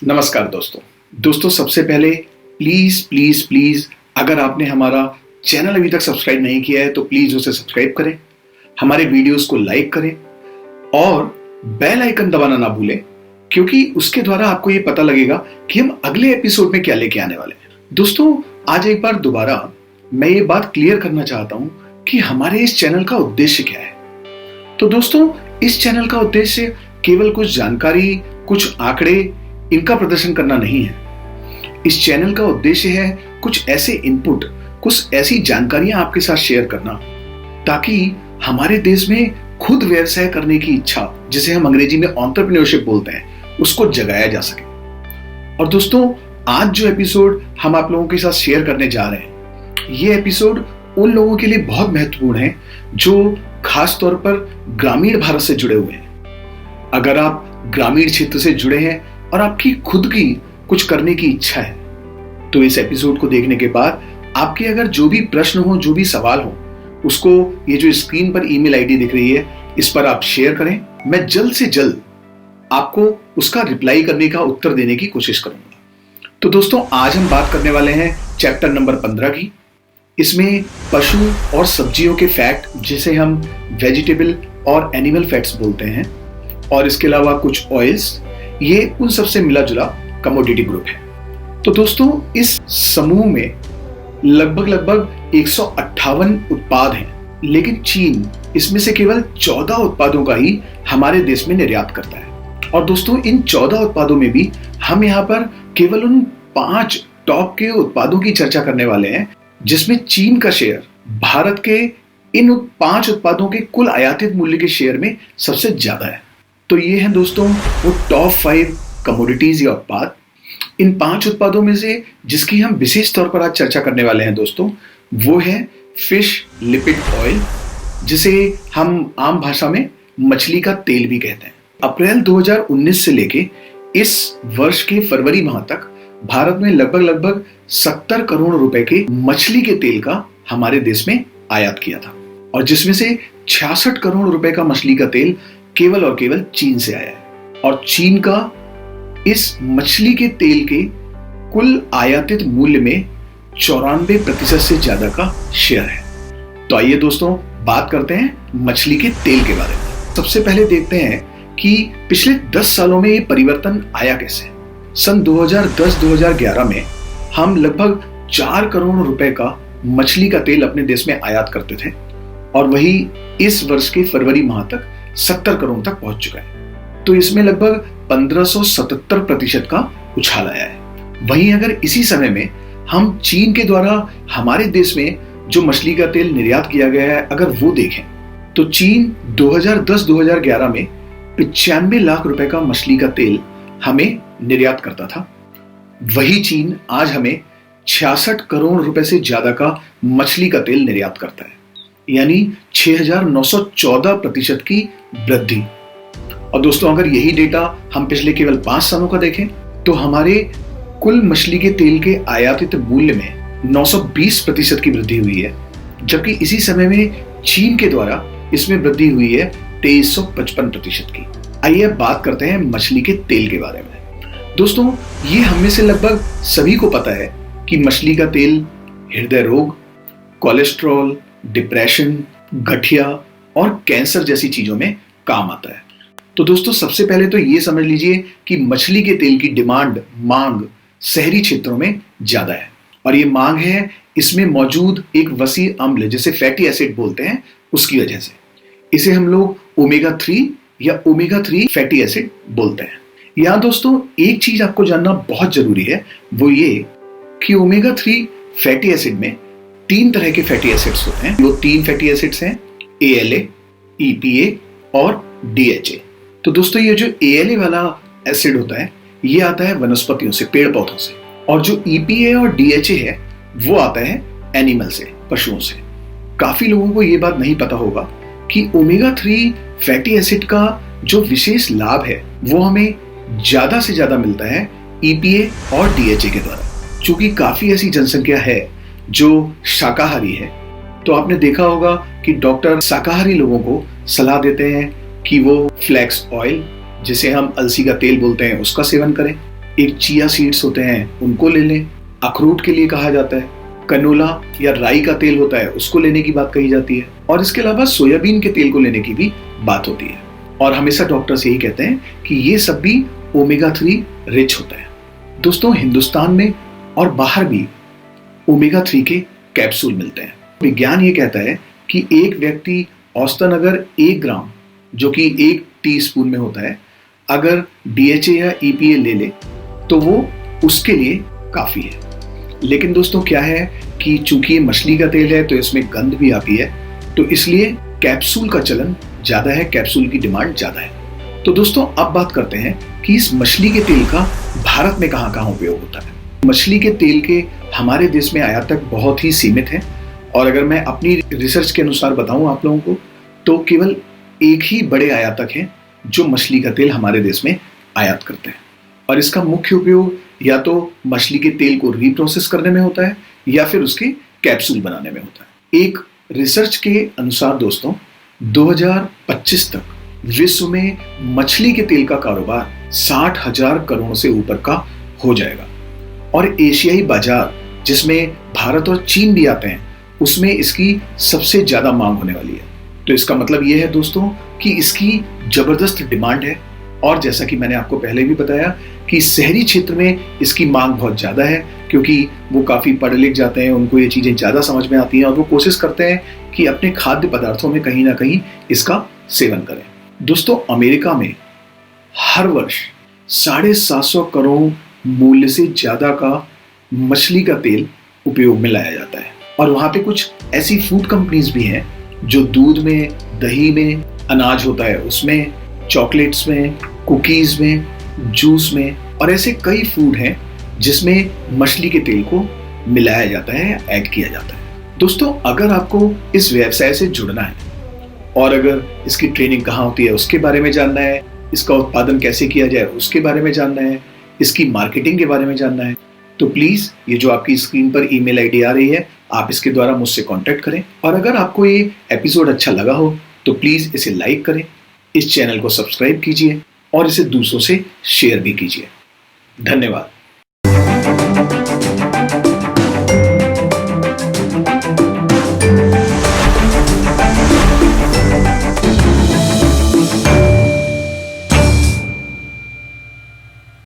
नमस्कार दोस्तों सबसे पहले प्लीज प्लीज प्लीज अगर आपने हमारा चैनल अभी तक सब्सक्राइब नहीं किया है तो प्लीज उसे सब्सक्राइब करें, हमारे वीडियोस को लाइक करें और बेल आइकन दबाना ना भूलें, क्योंकि उसके द्वारा आपको ये पता लगेगा कि हम अगले एपिसोड में क्या लेके आने वाले हैं। दोस्तों, आज एक बार दोबारा मैं ये बात क्लियर करना चाहता हूं कि हमारे इस चैनल का उद्देश्य क्या है। तो दोस्तों, इस चैनल का उद्देश्य केवल कुछ जानकारी, कुछ आंकड़े इनका प्रदर्शन करना नहीं है। इस चैनल का उद्देश्य है कुछ ऐसे इनपुट, कुछ ऐसी जानकारियां आपके साथ शेयर करना, ताकि हमारे देश में खुद व्यवसाय करने की इच्छा, जिसे हम अंग्रेजी में एंटरप्रेन्योरशिप बोलते हैं, उसको जगाया जा सके। और दोस्तों, आज जो एपिसोड हम आप लोगों के साथ शेयर करने जा रहे हैं, ये एपिसोड उन लोगों के लिए बहुत महत्वपूर्ण है जो खास तौर पर ग्रामीण भारत से जुड़े हुए हैं। अगर आप ग्रामीण क्षेत्र से जुड़े हैं और आपकी खुद की कुछ करने की इच्छा है, तो इस एपिसोड को देखने के बाद आपके अगर जो भी प्रश्न हो, जो भी सवाल हो, उसको ये जो स्क्रीन पर ईमेल आईडी दिख रही है, इस पर आप शेयर करें। मैं जल्द से जल्द आपको उसका रिप्लाई करने का उत्तर देने की कोशिश करूंगा। तो दोस्तों, आज हम बात करने वाले हैं चैप्टर नंबर 15 की। इसमें पशु और सब्जियों के फैक्ट, जिसे हम वेजिटेबल और एनिमल फैक्ट्स बोलते हैं, और इसके अलावा कुछ ऑयल्स, ये उन सबसे मिला जुला कमोडिटी ग्रुप है। तो दोस्तों, इस समूह में लगभग 158 उत्पाद हैं, लेकिन चीन इसमें से केवल 14 उत्पादों का ही हमारे देश में निर्यात करता है। और दोस्तों, इन 14 उत्पादों में भी हम यहाँ पर केवल उन 5 टॉप के उत्पादों की चर्चा करने वाले हैं, जिसमें चीन का शेयर भारत के इन 5 उत्पादों के कुल आयातित मूल्य के शेयर में सबसे ज्यादा है। तो ये हैं दोस्तों वो टॉप 5 कमोडिटीज या उत्पाद। इन 5 उत्पादों में से जिसकी हम विशेष तौर पर आज चर्चा करने वाले हैं दोस्तों, वो है फिश लिपिड ऑयल, जिसे हम आम भाषा में मछली का तेल भी कहते हैं। अप्रैल 2019 से लेके इस वर्ष के फरवरी माह तक भारत में लगभग 70 करोड़ रुपए के मछली के तेल का हमारे देश में आयात किया था, और जिसमें से 66 करोड़ रुपए का मछली का तेल केवल और केवल चीन से आया है। और चीन का इस मछली के तेल के कुल आयातित मूल्य में 94% से ज्यादा का शेयर है। तो आइए दोस्तों, बात करते हैं मछली के तेल के बारे में। सबसे पहले देखते हैं कि पिछले 10 सालों में ये परिवर्तन आया कैसे। सन 2010-2011 में हम लगभग 4 करोड़ रुपए का मछली का तेल अपने देश में आयात करते थे, और वही इस वर्ष के फरवरी माह तक 70 करोड़ तक पहुंच चुका है। तो इसमें लगभग 1577% का उछाल आया है। वहीं अगर इसी समय में हम चीन के द्वारा हमारे देश में जो मछली का तेल निर्यात किया गया है, अगर वो देखें, तो चीन 2010-2011 में 95 लाख रुपए का मछली का तेल हमें निर्यात करता था। वही चीन आज हमें 66 करोड़ रुपए से ज्यादा का मछली का तेल निर्यात करता है, यानी 6914% की वृद्धि। और दोस्तों, अगर यही डेटा हम पिछले केवल 5 सालों का देखें, तो हमारे कुल मछली के तेल के आयातित मूल्य में 920% की वृद्धि हुई है, जबकि इसी समय में चीन के द्वारा इसमें वृद्धि हुई है 2355% की। आइए अब बात करते हैं मछली के तेल के बारे में। दोस्तों, ये हम में से लगभग सभी को पता है कि मछली का तेल हृदय रोग, कोलेस्ट्रॉल, डिप्रेशन, गठिया और कैंसर जैसी चीजों में काम आता है। तो दोस्तों, सबसे पहले तो ये समझ लीजिए कि मछली के तेल की डिमांड, मांग शहरी क्षेत्रों में ज्यादा है, और ये मांग है इसमें मौजूद एक वसी अम्ल, जिसे फैटी एसिड बोलते हैं, उसकी वजह से। इसे हम लोग ओमेगा 3 या ओमेगा 3 फैटी एसिड बोलते हैं। यहाँ दोस्तों, एक चीज आपको जानना बहुत जरूरी है, वो ये कि ओमेगा 3 फैटी एसिड में 3 तरह के फैटी एसिड्स होते हैं। वो 3 फैटी एसिड्स हैं, ALA, EPA और DHA। तो दोस्तों, ये जो ALA वाला एसिड होता है, ये आता है वनस्पतियों से, पेड़ पौधों से, और जो EPA और DHA है, वो आता है एनिमल से, पशुओं से। काफी लोगों को ये बात नहीं पता होगा कि ओमेगा 3 फैटी एसिड का जो विशेष लाभ है, वो हमें ज्यादा से ज्यादा मिलता है EPA और DHA के द्वारा। चूंकि काफी ऐसी जनसंख्या है जो शाकाहारी है, तो आपने देखा होगा कि डॉक्टर शाकाहारी लोगों को सलाह देते हैं कि वो फ्लैक्स ऑयल, जिसे हम अलसी का तेल बोलते हैं, उसका सेवन करें, एक चिया सीड्स होते हैं उनको ले लें, अखरोट के लिए कहा जाता है, कनोला या राई का तेल होता है उसको लेने की बात कही जाती है, और इसके अलावा सोयाबीन के तेल को लेने की भी बात होती है। और हमेशा डॉक्टर्स यही कहते हैं कि ये सब भी ओमेगा 3 रिच होता है। दोस्तों, हिंदुस्तान में और बाहर भी ओमेगा 3 के कैप्सूल मिलते हैं। विज्ञान ये कहता है कि एक व्यक्ति औसतन अगर 1 ग्राम, जो कि 1 टीस्पून में होता है, अगर DHA या EPA ले ले तो वो उसके लिए काफी है। लेकिन दोस्तों क्या है कि चूंकि ये मछली का तेल है तो इसमें गंध भी आती है, तो इसलिए कैप्सूल का चलन ज्यादा है, कैप्सूल की डिमांड ज्यादा है। तो दोस्तों अब बात करते हैं कि इस मछली के तेल का भारत में कहां कहां उपयोग होता है। मछली के तेल के हमारे देश में आयातक बहुत ही सीमित है, और अगर मैं अपनी रिसर्च के अनुसार बताऊं आप लोगों को, तो केवल एक ही बड़े आयातक हैं जो मछली का तेल हमारे देश में आयात करते हैं, और इसका मुख्य उपयोग या तो मछली के तेल को रीप्रोसेस करने में होता है या फिर उसके कैप्सूल बनाने में होता है। एक रिसर्च के अनुसार दोस्तों 2025 तक विश्व में मछली के तेल का कारोबार 60,000 करोड़ से ऊपर का हो जाएगा, और एशियाई बाजार जिसमें भारत और चीन भी आते हैं उसमें इसकी सबसे ज्यादा मांग होने वाली है। तो इसका मतलब यह है दोस्तों कि इसकी जबरदस्त डिमांड है, और जैसा कि मैंने आपको पहले भी बताया कि शहरी क्षेत्र में इसकी मांग बहुत ज्यादा है, क्योंकि वो काफी पढ़ लिख जाते हैं, उनको ये चीजें ज्यादा समझ में आती हैं और वो कोशिश करते हैं कि अपने खाद्य पदार्थों में कहीं ना कहीं इसका सेवन करें। दोस्तों, अमेरिका में हर वर्ष 750 करोड़ मूल्य से ज्यादा का मछली का तेल उपयोग में लाया जाता है, और वहां पे कुछ ऐसी फूड कंपनीज भी हैं जो दूध में, दही में, अनाज होता है उसमें, चॉकलेट्स में, कुकीज में, जूस में, और ऐसे कई फूड हैं जिसमें मछली के तेल को मिलाया जाता है या ऐड किया जाता है। दोस्तों, अगर आपको इस व्यवसाय से जुड़ना है और अगर इसकी ट्रेनिंग कहाँ होती है उसके बारे में जानना है, इसका उत्पादन कैसे किया जाए उसके बारे में जानना है, इसकी मार्केटिंग के बारे में जानना है, तो प्लीज ये जो आपकी स्क्रीन पर ईमेल आईडी आ रही है आप इसके द्वारा मुझसे कांटेक्ट करें। और अगर आपको ये एपिसोड अच्छा लगा हो तो प्लीज इसे लाइक करें, इस चैनल को सब्सक्राइब कीजिए और इसे दूसरों से शेयर भी कीजिए। धन्यवाद।